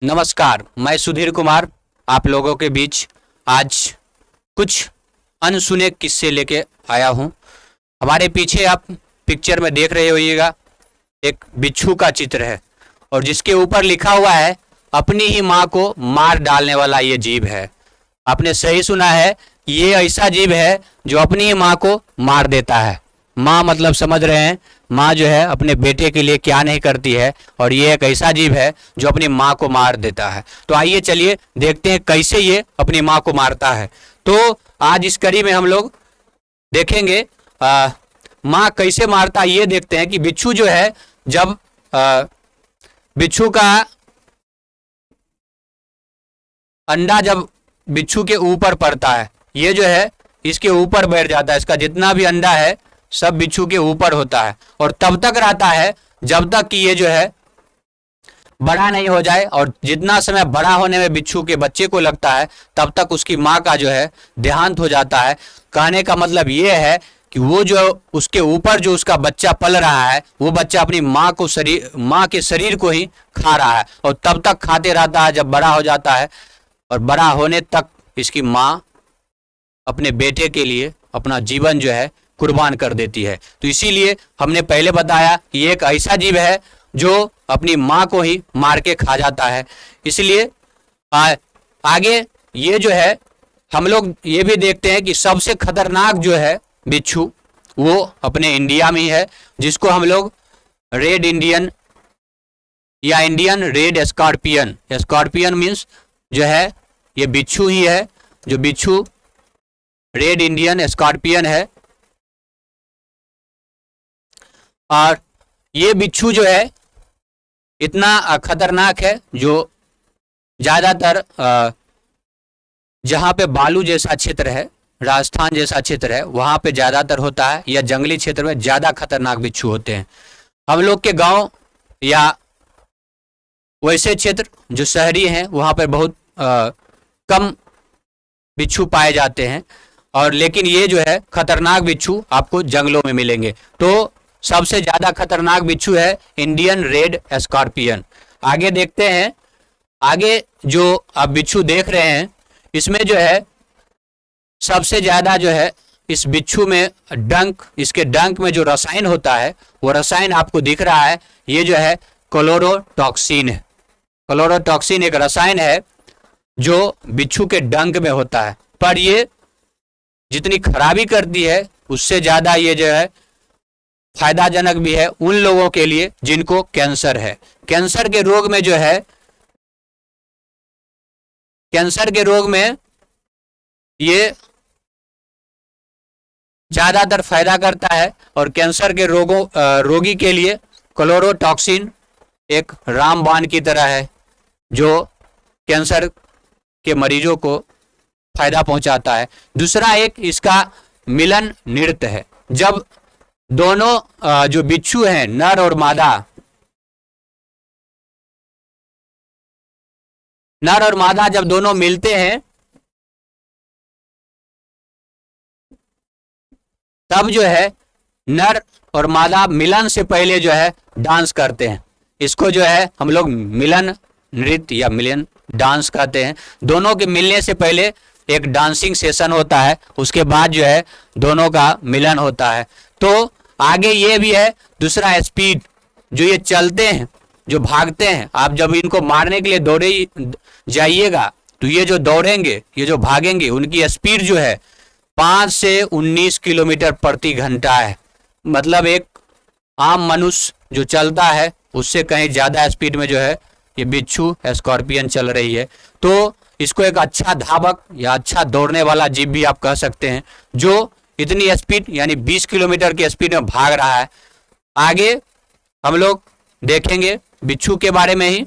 नमस्कार, मैं सुधीर कुमार आप लोगों के बीच आज कुछ अनसुने किस्से लेके आया हूँ। हमारे पीछे आप पिक्चर में देख रहे होइएगा, एक बिच्छू का चित्र है और जिसके ऊपर लिखा हुआ है अपनी ही माँ को मार डालने वाला ये जीव है। आपने सही सुना है, ये ऐसा जीव है जो अपनी ही माँ को मार देता है। माँ मतलब समझ रहे हैं, माँ जो है अपने बेटे के लिए क्या नहीं करती है, और ये एक ऐसा जीव है जो अपनी माँ को मार देता है। तो आइए चलिए देखते हैं कैसे ये अपनी माँ को मारता है। तो आज इस कड़ी में हम लोग देखेंगे माँ कैसे मारता है। ये देखते हैं कि बिच्छू जो है, जब बिच्छू का अंडा जब बिच्छू के ऊपर पड़ता है, ये जो है इसके ऊपर बैठ जाता है। इसका जितना भी अंडा है सब बिच्छू के ऊपर होता है और तब तक रहता है जब तक कि ये जो है बड़ा नहीं हो जाए। और जितना समय बड़ा होने में बिच्छू के बच्चे को लगता है तब तक उसकी माँ का जो है देहांत हो जाता है। कहने का मतलब ये है कि वो जो उसके ऊपर जो उसका बच्चा पल रहा है, वो बच्चा अपनी माँ के शरीर को ही खा रहा है और तब तक खाते रहता है जब बड़ा हो जाता है। और बड़ा होने तक इसकी माँ अपने बेटे के लिए अपना जीवन जो है कुर्बान कर देती है। तो इसीलिए हमने पहले बताया कि ये एक ऐसा जीव है जो अपनी माँ को ही मार के खा जाता है। इसलिए आगे ये जो है हम लोग ये भी देखते हैं कि सबसे खतरनाक जो है बिच्छू वो अपने इंडिया में ही है, जिसको हम लोग रेड इंडियन या Indian red scorpion, scorpion means जो है ये बिच्छू ही है, जो बिच्छू रेड इंडियन स्कॉर्पियन है। और ये बिच्छू जो है इतना खतरनाक है जो ज़्यादातर जहाँ पे बालू जैसा क्षेत्र है, राजस्थान जैसा क्षेत्र है, वहाँ पे ज़्यादातर होता है, या जंगली क्षेत्र में ज़्यादा खतरनाक बिच्छू होते हैं। हम लोग के गांव या वैसे क्षेत्र जो शहरी हैं वहाँ पर बहुत कम बिच्छू पाए जाते हैं, और लेकिन ये जो है खतरनाक बिच्छू आपको जंगलों में मिलेंगे। तो सबसे ज़्यादा खतरनाक बिच्छू है इंडियन रेड स्कॉर्पियन। आगे देखते हैं, आगे जो आप बिच्छू देख रहे हैं इसमें जो है सबसे ज़्यादा जो है इस बिच्छू में डंक, इसके डंक में जो रसायन होता है वो रसायन आपको दिख रहा है, ये जो है क्लोरोटॉक्सिन है। क्लोरोटॉक्सिन एक रसायन है जो बिच्छू के डंक में होता है, पर ये जितनी खराबी करती है उससे ज़्यादा ये जो है फायदाजनक भी है उन लोगों के लिए जिनको कैंसर है। कैंसर के रोग में जो है, कैंसर के रोग में ये ज़्यादातर फायदा करता है, और कैंसर के रोगी के लिए क्लोरोटॉक्सिन एक रामबाण की तरह है जो कैंसर के मरीजों को फायदा पहुंचाता है। दूसरा एक इसका मिलन नृत्य है। जब दोनों जो बिच्छू हैं, नर और मादा जब दोनों मिलते हैं तब जो है नर और मादा मिलन से पहले जो है डांस करते हैं। इसको जो है हम लोग मिलन नृत्य या मिलन डांस कहते हैं। दोनों के मिलने से पहले एक डांसिंग सेशन होता है, उसके बाद जो है दोनों का मिलन होता है। तो आगे ये भी है दूसरा स्पीड, जो ये चलते हैं, जो भागते हैं। आप जब इनको मारने के लिए दौड़े जाइएगा तो ये जो दौड़ेंगे, ये जो भागेंगे, उनकी स्पीड जो है 5 से 19 किलोमीटर प्रति घंटा है। मतलब एक आम मनुष्य जो चलता है उससे कहीं ज़्यादा स्पीड में जो है ये बिच्छू स्कॉर्पियन चल रही है। तो इसको एक अच्छा धावक या अच्छा दौड़ने वाला जीव भी आप कह सकते हैं, जो इतनी स्पीड यानी 20 किलोमीटर की स्पीड में भाग रहा है। आगे हम लोग देखेंगे बिच्छू के बारे में ही।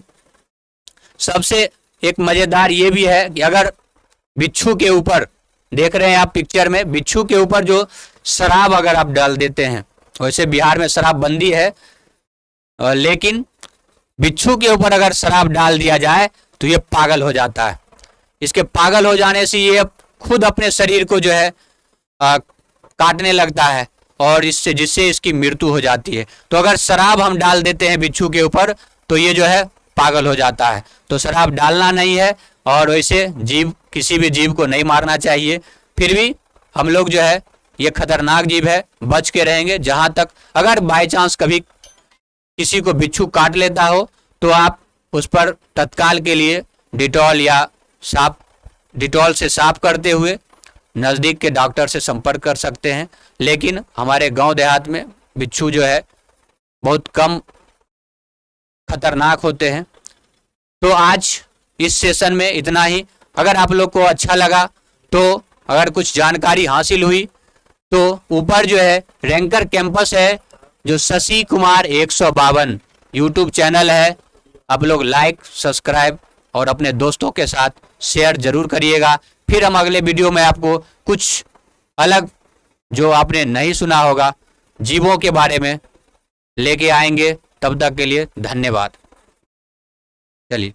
सबसे एक मजेदार ये भी है कि अगर बिच्छू के ऊपर देख रहे हैं आप पिक्चर में, बिच्छू के ऊपर जो शराब अगर आप डाल देते हैं, वैसे बिहार में शराब बंदी है, लेकिन बिच्छू के ऊपर अगर शराब डाल दिया जाए तो ये पागल हो जाता है। इसके पागल हो जाने से ये खुद अपने शरीर को जो है काटने लगता है और जिससे इसकी मृत्यु हो जाती है। तो अगर शराब हम डाल देते हैं बिच्छू के ऊपर तो ये जो है पागल हो जाता है। तो शराब डालना नहीं है और वैसे किसी भी जीव को नहीं मारना चाहिए। फिर भी हम लोग जो है, ये खतरनाक जीव है, बच के रहेंगे। जहां तक अगर बाय चांस कभी किसी को बिच्छू काट लेता हो तो आप उस पर तत्काल के लिए डिटॉल से साफ करते हुए नज़दीक के डॉक्टर से संपर्क कर सकते हैं। लेकिन हमारे गांव देहात में बिच्छू जो है बहुत कम खतरनाक होते हैं। तो आज इस सेशन में इतना ही। अगर आप लोग को अच्छा लगा, तो अगर कुछ जानकारी हासिल हुई, तो ऊपर जो है रैंकर कैंपस है, जो शशि कुमार 152 यूट्यूब चैनल है, आप लोग लाइक, सब्सक्राइब और अपने दोस्तों के साथ शेयर जरूर करिएगा। फिर हम अगले वीडियो में आपको कुछ अलग, जो आपने नहीं सुना होगा, जीवों के बारे में लेके आएंगे। तब तक के लिए धन्यवाद। चलिए।